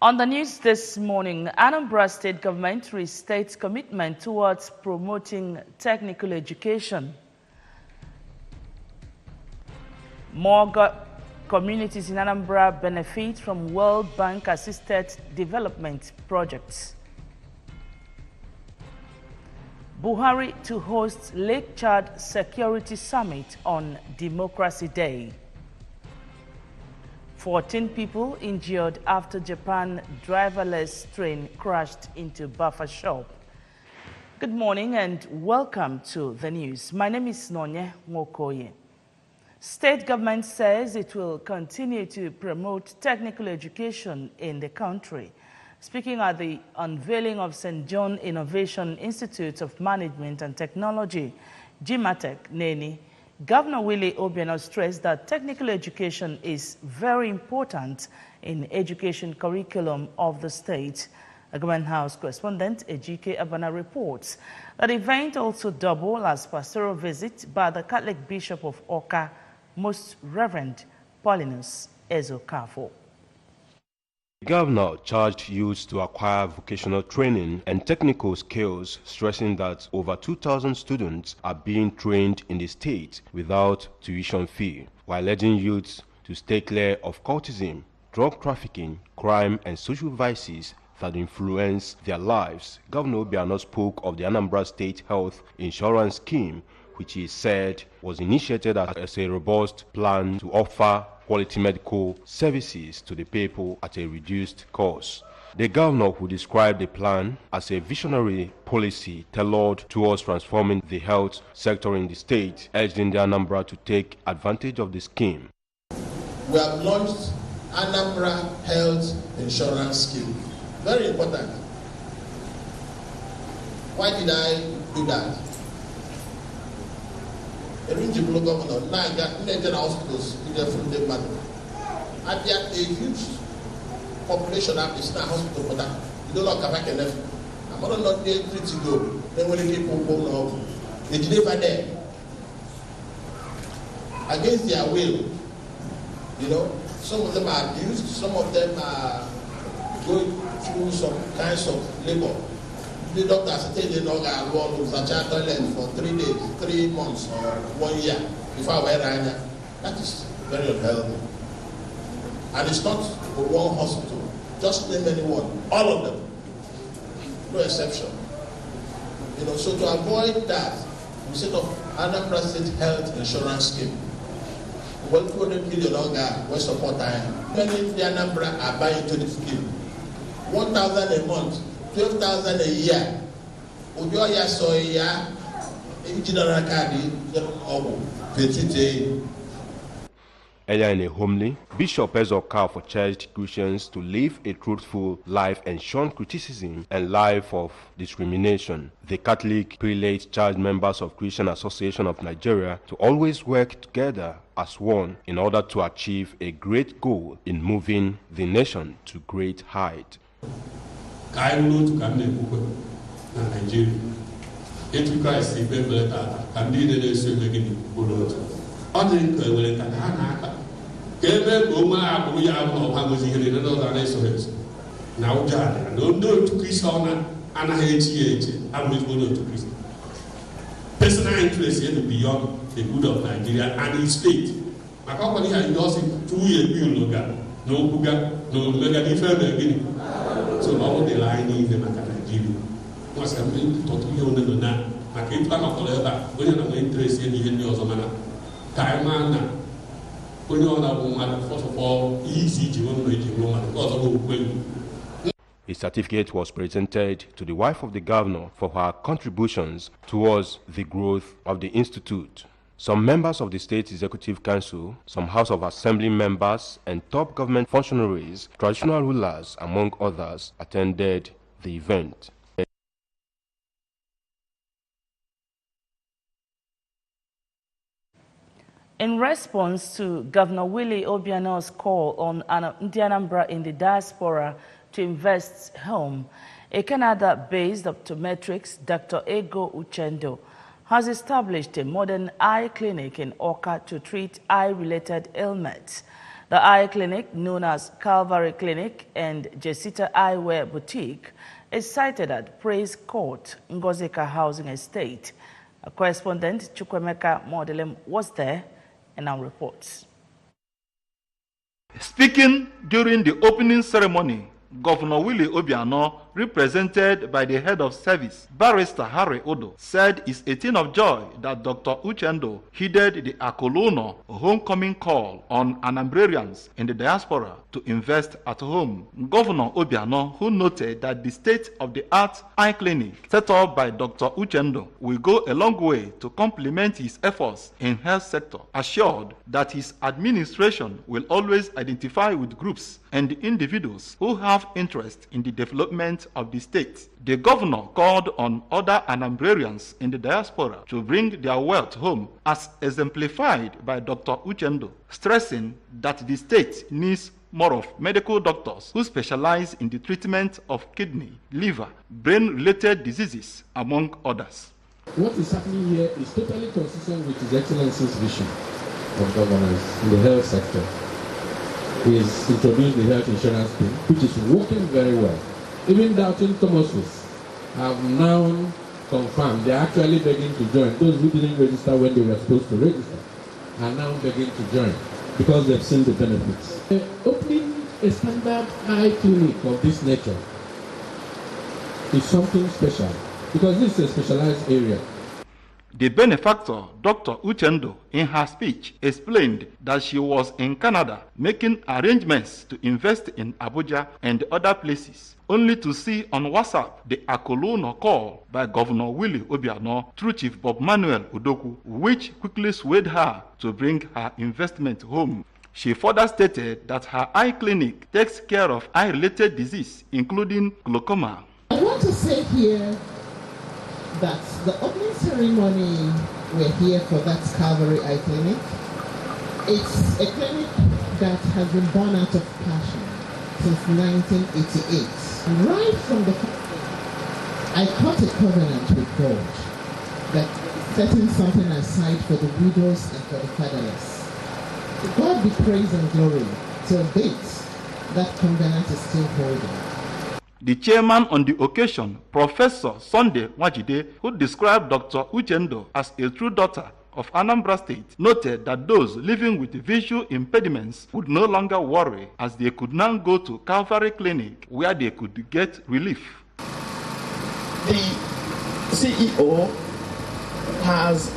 On the news this morning, Anambra State government restates commitment towards promoting technical education. More communities in Anambra benefit from World Bank-assisted development projects. Buhari to host Lake Chad Security Summit on Democracy Day. 14 people injured after Japan driverless train crashed into buffer shop. Good morning and welcome to the news. My name is Nonye Ngokoye. State government says it will continue to promote technical education in the country. Speaking at the unveiling of St. John Innovation Institute of Management and Technology, GIMATEC, Neni, Governor Willie Obiano stressed that technical education is very important in education curriculum of the state. A Government House correspondent, Ejike Abana, reports that the event also doubled as pastoral visit by the Catholic Bishop of Oka, Most Reverend Paulinus Ezokafo. The governor charged youths to acquire vocational training and technical skills, stressing that over 2,000 students are being trained in the state without tuition fee, while urging youths to stay clear of cultism, drug trafficking, crime, and social vices that influence their lives. Governor Obiano spoke of the Anambra State Health Insurance Scheme, which he said was initiated as a robust plan to offer quality medical services to the people at a reduced cost. The governor, who described the plan as a visionary policy tailored towards transforming the health sector in the state, urged the Anambra to take advantage of the scheme. We have launched Anambra Health Insurance Scheme. Very important. Why did I do that? Regional governor, Naga hospitals in the full day matter. And there a huge population of this hospital for that. You don't know Kabak enough. I'm not there to go. Then when people go now, they deliver there. Against their will. You know, some of them are abused, some of them are going through some kinds of labor. The doctor said they don't get alone with a child toilet for 3 days, 3 months, or 1 year before I wear it. That is very unhealthy. And it's not for one hospital. Just name anyone. All of them. No exception. You know, so to avoid that, we set up Anambra State Health Insurance Scheme. 100 million we support time. Many in the Anambra are buying into the scheme. 1,000 a month. 12,000 a year. Ujoya soya, general cardi, Earlier in a homily, Bishop Ezokafo charged Christians to live a truthful life and shun criticism and life of discrimination. The Catholic prelate charged members of Christian Association of Nigeria to always work together as one in order to achieve a great goal in moving the nation to great height. Kairo to come na Nigeria. Etu Christ the Bible that can be the same beginning bolot. Odin ko wele kan na aka. Kebe go ma abu ya abu ha mo zihiri na do na so na uja no to Christiana ana hechi abu bolot to Christ. Personal interest here beyond the good of Nigeria and its state. Makoko ni ha ndosi 2 years bi loga. No buga no mega different beginning. So all the line is the Nigeria. Once I'm going to talk to you on the na, I can't find a collector. When you're interested in the other man, time man. When you're on a woman, first of all, easy to run because of a certificate was presented to the wife of the governor for her contributions towards the growth of the institute. Some members of the State Executive Council, some House of Assembly members, and top government functionaries, traditional rulers, among others, attended the event. In response to Governor Willie Obiano's call on Anambra in the diaspora to invest home, a Canada-based optometrist, Dr. Ego Uchendo, has established a modern eye clinic in Oka to treat eye-related ailments. The eye clinic, known as Calvary Clinic and Jesita Eyewear Boutique, is sited at Praise Court, Ngozika Housing Estate. A correspondent, Chukwemeka Modelem, was there and now reports. Speaking during the opening ceremony, Governor Willie Obiano, represented by the head of service, Barrister Harry Odo, said it's a thing of joy that Dr. Uchendo heeded the Akoluno homecoming call on Anambrarians in the diaspora to invest at home. Governor Obiano, who noted that the state-of-the-art eye clinic set up by Dr. Uchendo will go a long way to complement his efforts in health sector, assured that his administration will always identify with groups and individuals who have interest in the development of the state. The governor called on other Anambrarians in the diaspora to bring their wealth home, as exemplified by Dr. Uchendo, stressing that the state needs more of medical doctors who specialize in the treatment of kidney, liver, brain-related diseases, among others. What is happening here is totally consistent with His Excellency's vision of governance in the health sector. He has introduced the health insurance scheme, which is working very well. Even Doubting Thomases have now confirmed they are actually begging to join. Those who didn't register when they were supposed to register are now begging to join because they've seen the benefits. Opening a standard eye clinic of this nature is something special because this is a specialized area. The benefactor, Dr. Uchendo, in her speech, explained that she was in Canada making arrangements to invest in Abuja and other places, only to see on WhatsApp the Akoluno call by Governor Willie Obiano through Chief Bob Manuel Udoku, which quickly swayed her to bring her investment home. She further stated that her eye clinic takes care of eye-related disease, including glaucoma. I want to say here that the opening ceremony, we're here for that Calvary Eye Clinic. It's a clinic that has been born out of passion since 1988. Right from the I cut a covenant with God that setting something aside for the widows and for the fatherless. To God be praise and glory. Till date, that covenant is still holding. The chairman on the occasion, Professor Sunday Wajide, who described Dr. Uchendo as a true daughter of Anambra State, noted that those living with visual impediments would no longer worry, as they could now go to Calvary Clinic where they could get relief. The CEO has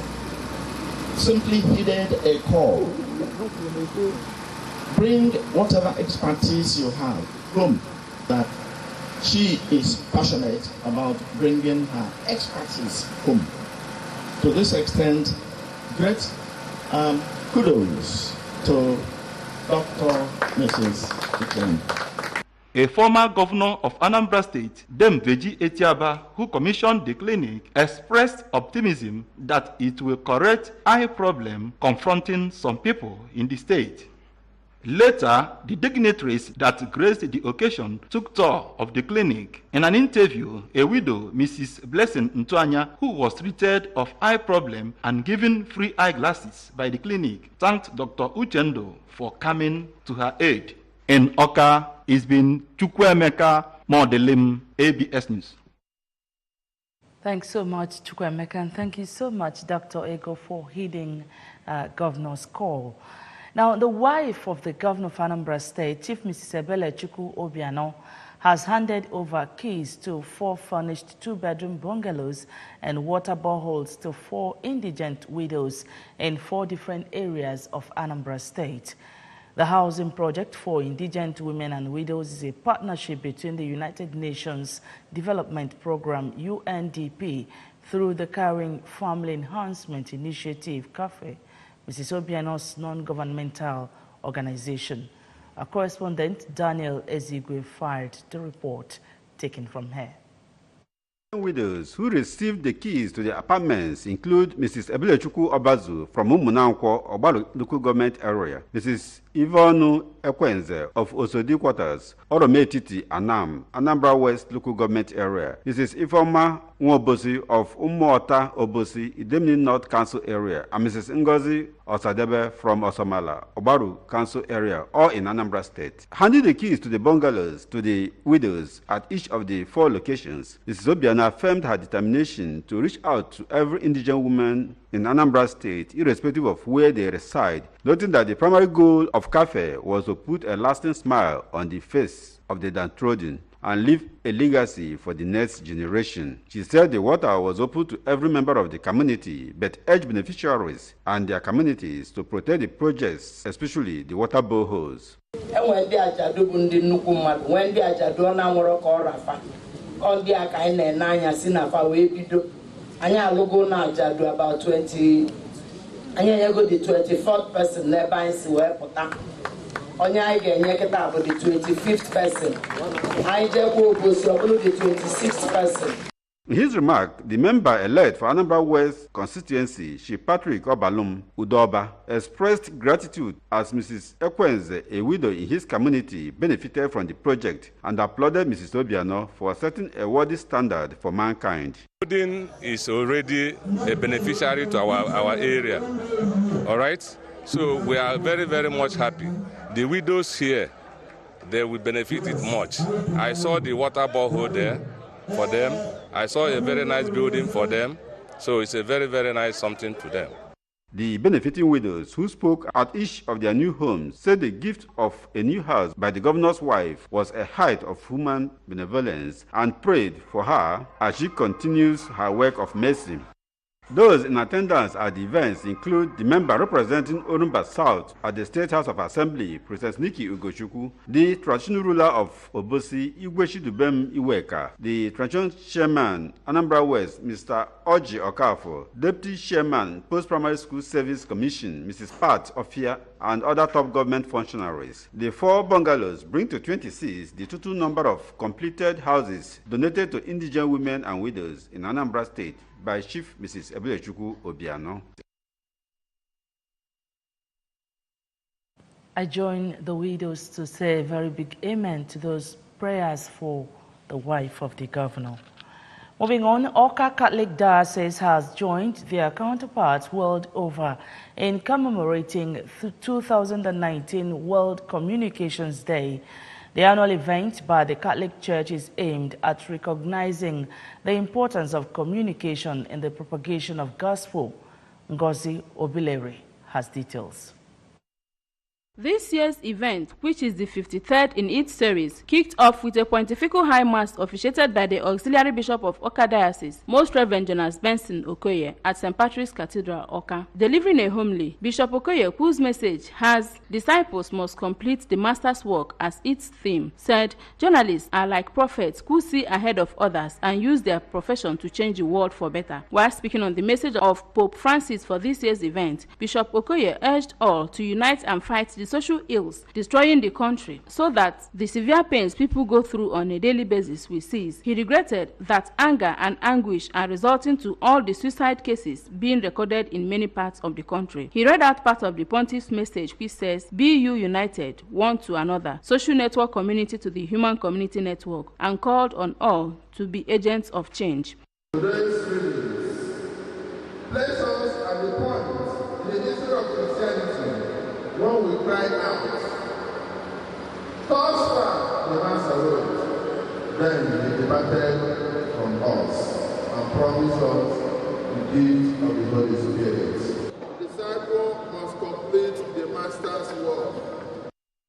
simply heeded a call. Bring whatever expertise you have home. That she is passionate about bringing her expertise home. To this extent, great kudos to Dr. Mrs. Ikwen. A former governor of Anambra State, Demveji Etiaba, who commissioned the clinic, expressed optimism that it will correct eye problem confronting some people in the state. Later, the dignitaries that graced the occasion took tour of the clinic. In an interview, a widow, Mrs. Blessing Ntuanya, who was treated of eye problem and given free eyeglasses by the clinic, thanked Dr. Uchendo for coming to her aid. In Oka, it's been Chukwemeka Modelim, ABS News. Thanks so much, Chukwemeka, and thank you so much, Dr. Ego, for heeding Governor's call. Now, the wife of the governor of Anambra State, Chief Mrs. Ebele Chukwu Obiano, has handed over keys to 4 furnished 2-bedroom bungalows and water boreholes to 4 indigent widows in 4 different areas of Anambra State. The housing project for indigent women and widows is a partnership between the United Nations Development Program, UNDP, through the Caring Family Enhancement Initiative, CAFE, Mrs. Obiano's non-governmental organization. Our correspondent, Daniel Ezigwe, fired the report taken from her. Widows who received the keys to the apartments include Mrs. Ebelechukwu Obazu from Umunankwo, Obalu local government area, Mrs. Ivonu Ekwenze of Osodi Quarters, Orometiti, Anam, Anambra West local government area, Mrs. Ifoma Nwobosi of Umuota Obosi, Idemni North Council area, and Mrs. Ngozi Osadebe from Osomala, Obaru Council area, all in Anambra State. Handing the keys to the bungalows to the widows at each of the 4 locations, Mrs. Obiano affirmed her determination to reach out to every indigent woman in Anambra State, irrespective of where they reside, noting that the primary goal of CAFE was to put a lasting smile on the face of the downtrodden and leave a legacy for the next generation. She said the water was open to every member of the community, but urged beneficiaries and their communities to protect the projects, especially the water boreholes. About 20. I go the 24th person nearby in I get the 25th person. I just go the 26th person. In his remark, the member-elect for Anambra West constituency, Chief Patrick Obalum Udoba, expressed gratitude as Mrs. Ekwenze, a widow in his community, benefited from the project and applauded Mrs. Obiano for setting a worthy standard for mankind. Odin is already a beneficiary to our area, all right? So we are very, very much happy. The widows here, they will benefit it much. I saw the water borehole there for them. I saw a very nice building for them. So it's a very, very nice something to them. The benefiting widows who spoke at each of their new homes said the gift of a new house by the governor's wife was a height of human benevolence and prayed for her as she continues her work of mercy. Those in attendance at the events include the member representing Orumba South at the State House of Assembly, Princess Nikki Ugochukwu, the traditional ruler of Obosi, Igweshi Dubem Iweka, the traditional chairman, Anambra West, Mr. Oji Okafo, Deputy Chairman, Post-Primary School Service Commission, Mrs. Pat Ofia, and other top government functionaries. The 4 bungalows bring to 26 the total number of completed houses donated to indigent women and widows in Anambra State by Chief Mrs. Ebelechukwu Obiano. I join the widows to say a very big amen to those prayers for the wife of the governor. Moving on, Awka Catholic Diocese has joined their counterparts world over in commemorating the 2019 World Communications Day. The annual event by the Catholic Church is aimed at recognizing the importance of communication in the propagation of gospel. Ngozi Obileri has details. This year's event, which is the 53rd in its series, kicked off with a pontifical high mass officiated by the Auxiliary Bishop of Awka Diocese, Most Reverend Jonas Benson Okoye, at St. Patrick's Cathedral, Awka. Delivering a homily, Bishop Okoye, whose message has "Disciples must complete the Master's work" as its theme, said journalists are like prophets who see ahead of others and use their profession to change the world for better. While speaking on the message of Pope Francis for this year's event, Bishop Okoye urged all to unite and fight the social ills destroying the country so that the severe pains people go through on a daily basis will cease. He regretted that anger and anguish are resulting to all the suicide cases being recorded in many parts of the country. He read out part of the Pontiff's message, which says, "Be you united one to another, social network community to the human community network," and called on all to be agents of change. Today's readings place us at the point in the history of Christianity when we cry out, "Thus far the Master wrote." Then he departed from us and promised us the gift of the Holy Spirit. The disciple must complete the Master's work.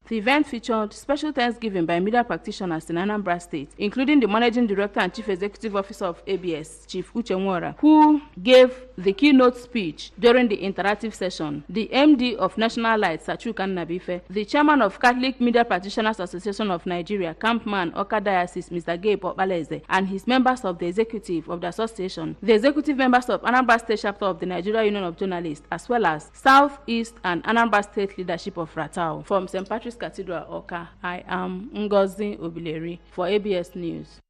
The event featured special thanksgiving by media practitioners in Anambra State, including the Managing Director and Chief Executive Officer of ABS, Chief Uche Nwora, who gave the keynote speech during the interactive session, the MD of National Light, Sachuka Nabife, the Chairman of Catholic Media Practitioners Association of Nigeria, Campman, Awka Diocese, Mr. Gabe Okbaleze, and his members of the executive of the association, the executive members of Anambra State Chapter of the Nigeria Union of Journalists, as well as South, East, and Anambra State leadership of Ratao. From St. Patrick's Cathedral, Awka, I am Ngozi Obileri for ABS News.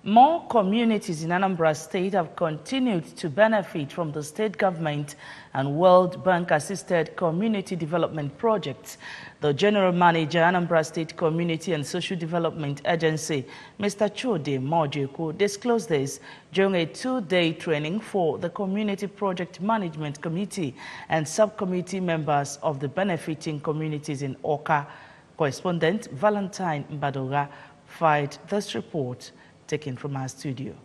More communities in Anambra State have continued to benefit from the state government and World Bank-assisted community development projects. The General Manager, Anambra State Community and Social Development Agency, Mr. Chode Mojeku, disclosed this during a two-day training for the Community Project Management Committee and subcommittee members of the benefiting communities in Oka. Correspondent Valentine Mbadoga filed this report, taken from our studio.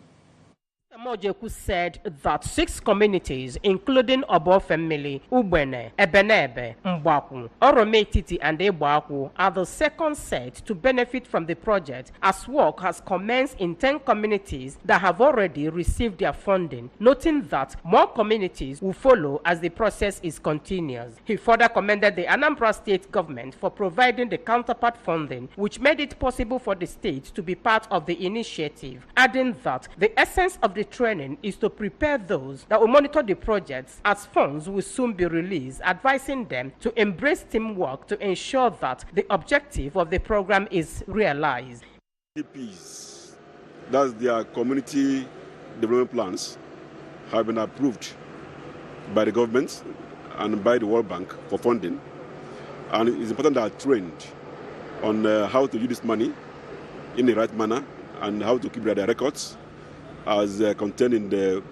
Mojeku said that 6 communities, including Obo Family, Ubene, Ebenebe, Mbwaku, Orometiti, and Ebwaku, are the second set to benefit from the project, as work has commenced in 10 communities that have already received their funding, noting that more communities will follow as the process is continuous. He further commended the Anambra State government for providing the counterpart funding, which made it possible for the state to be part of the initiative, adding that the essence of the training is to prepare those that will monitor the projects, as funds will soon be released, advising them to embrace teamwork to ensure that the objective of the program is realized. CPs, that's their community development plans, have been approved by the government and by the World Bank for funding, and it's important that they are trained on how to use this money in the right manner and how to keep their records as contained in the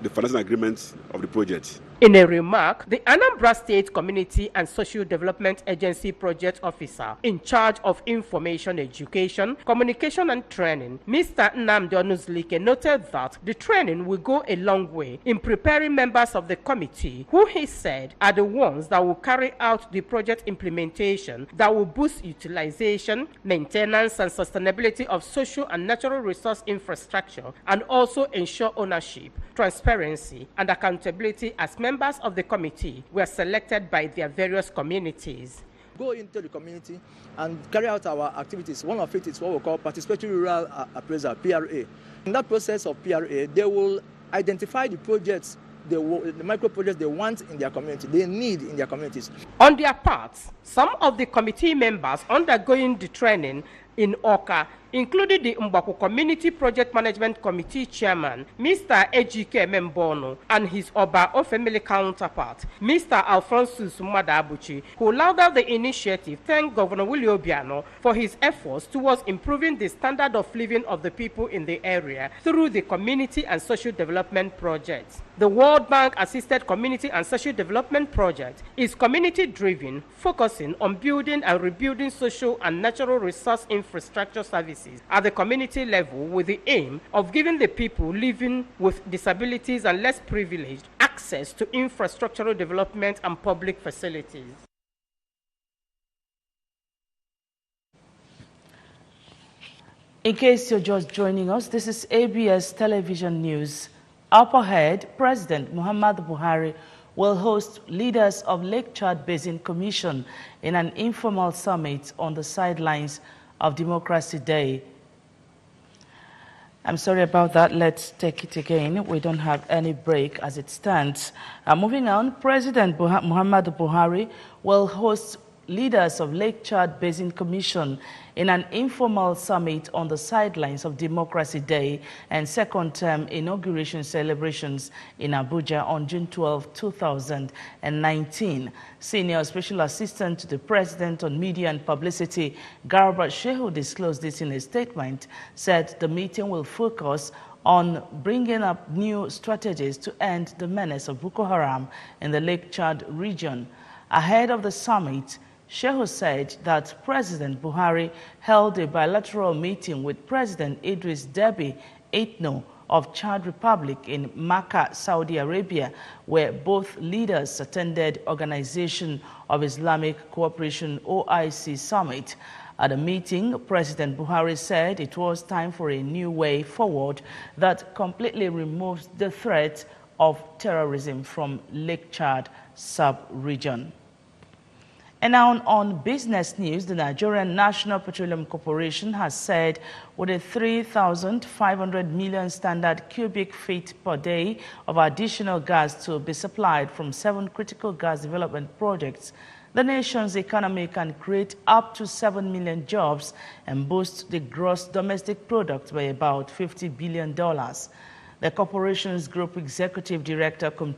financing agreement of the project. In a remark, the Anambra State Community and Social Development Agency Project Officer in charge of Information Education, Communication and Training, Mr. Nnamdi Onuzlike, noted that the training will go a long way in preparing members of the committee, who he said are the ones that will carry out the project implementation that will boost utilization, maintenance and sustainability of social and natural resource infrastructure, and also ensure ownership, transparency and accountability as members of the committee were selected by their various communities. Go into the community and carry out our activities. One of it is what we call participatory rural appraisal, PRA. In that process of PRA, they will identify the projects, the micro projects they want in their community, they need in their communities. On their part, some of the committee members undergoing the training in Oka included the Mbwaku Community Project Management Committee Chairman, Mr. Ejike Membono, and his Oba Family counterpart, Mr. Alphonsus Madabuchi, who lauded the initiative, thanked Governor Willie Obiano for his efforts towards improving the standard of living of the people in the area through the community and social development projects. The World Bank Assisted Community and Social Development Project is community-driven, focusing on building and rebuilding social and natural resource infrastructure services at the community level, with the aim of giving the people living with disabilities and less privileged access to infrastructural development and public facilities. In case you're just joining us, this is ABS Television News. Up ahead, President Muhammadu Buhari will host leaders of Lake Chad Basin Commission in an informal summit on the sidelines of Democracy Day. I'm sorry about that. Let's take it again. We don't have any break as it stands. Moving on, President Muhammadu Buhari will host leaders of Lake Chad Basin Commission in an informal summit on the sidelines of Democracy Day and second-term inauguration celebrations in Abuja on June 12, 2019. Senior Special Assistant to the President on Media and Publicity, Garba Shehu, disclosed this in a statement, said the meeting will focus on bringing up new strategies to end the menace of Boko Haram in the Lake Chad region. Ahead of the summit, Shehu said that President Buhari held a bilateral meeting with President Idris Deby Itno of Chad Republic in Makkah, Saudi Arabia, where both leaders attended Organization of Islamic Cooperation (OIC) summit. At the meeting, President Buhari said it was time for a new way forward that completely removes the threat of terrorism from Lake Chad sub-region. And now on business news, the Nigerian National Petroleum Corporation has said with a 3,500 million standard cubic feet per day of additional gas to be supplied from 7 critical gas development projects, the nation's economy can create up to 7 million jobs and boost the gross domestic product by about $50 billion. The corporation's Group Executive Director cum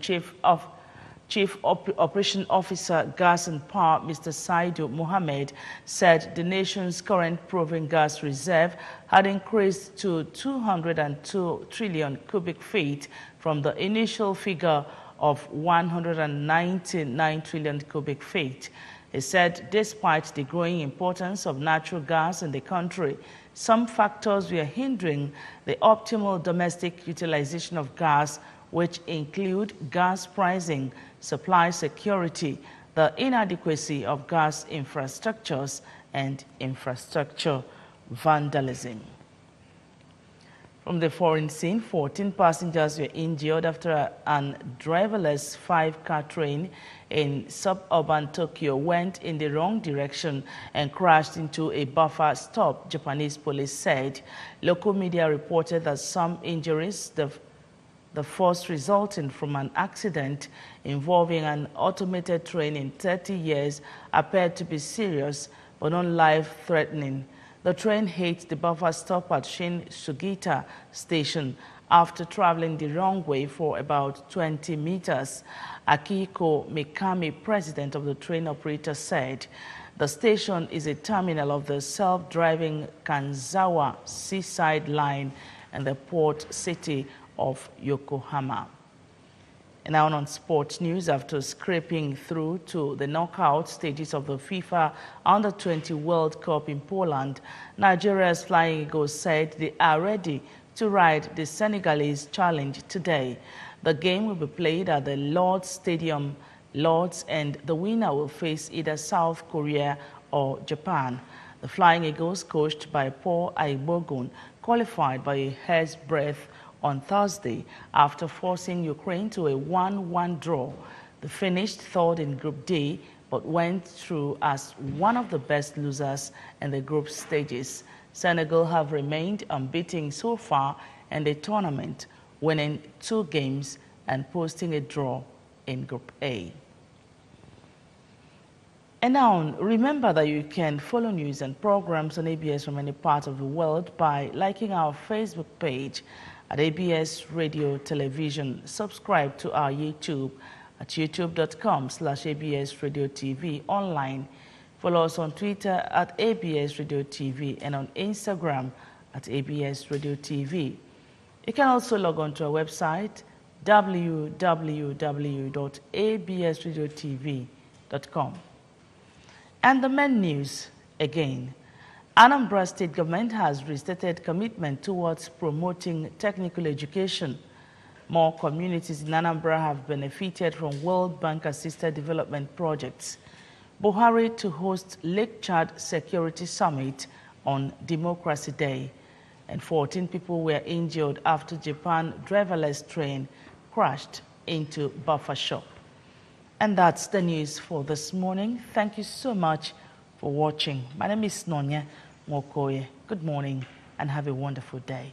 Chief Operation Officer Gas and Power, Mr. Saidu Mohammed, said the nation's current proven gas reserve had increased to 202 trillion cubic feet from the initial figure of 199 trillion cubic feet. He said despite the growing importance of natural gas in the country, some factors were hindering the optimal domestic utilization of gas, which include gas pricing, supply security, the inadequacy of gas infrastructures, and infrastructure vandalism. From the foreign scene, 14 passengers were injured after a driverless 5-car train in suburban Tokyo went in the wrong direction and crashed into a buffer stop, Japanese police said. Local media reported that some injuries, the first resulting from an accident involving an automated train in 30 years, appeared to be serious but not life-threatening. The train hit the buffer stop at Shin Sugita station after traveling the wrong way for about 20 meters. Akihiko Mikami, president of the train operator, said the station is a terminal of the self-driving Kanzawa Seaside Line and the port city of Yokohama. And now on sports news, after scraping through to the knockout stages of the FIFA Under-20 World Cup in Poland, Nigeria's Flying Eagles said they are ready to ride the Senegalese challenge today. The game will be played at the Lord's Stadium, Lords, and the winner will face either South Korea or Japan. The Flying Eagles, coached by Paul Aibogun, qualified by a hair's breadth on Thursday after forcing Ukraine to a 1-1 draw. They finished third in Group D, but went through as one of the best losers in the group stages. Senegal have remained unbeaten so far in the tournament, winning 2 games and posting a draw in Group A. And now, remember that you can follow news and programs on ABS from any part of the world by liking our Facebook page at ABS Radio Television. Subscribe to our YouTube at youtube.com/ABS Radio TV online. Follow us on Twitter at ABS Radio TV and on Instagram at ABS Radio TV. You can also log on to our website www.absradiotv.com. And the main news again. Anambra State Government has restated commitment towards promoting technical education. More communities in Anambra have benefited from World Bank-assisted development projects. Buhari to host Lake Chad Security Summit on Democracy Day. And 14 people were injured after Japan driverless train crashed into buffer shop. And that's the news for this morning. Thank you so much for watching. My name is Nonya Mokoye. Good morning and have a wonderful day.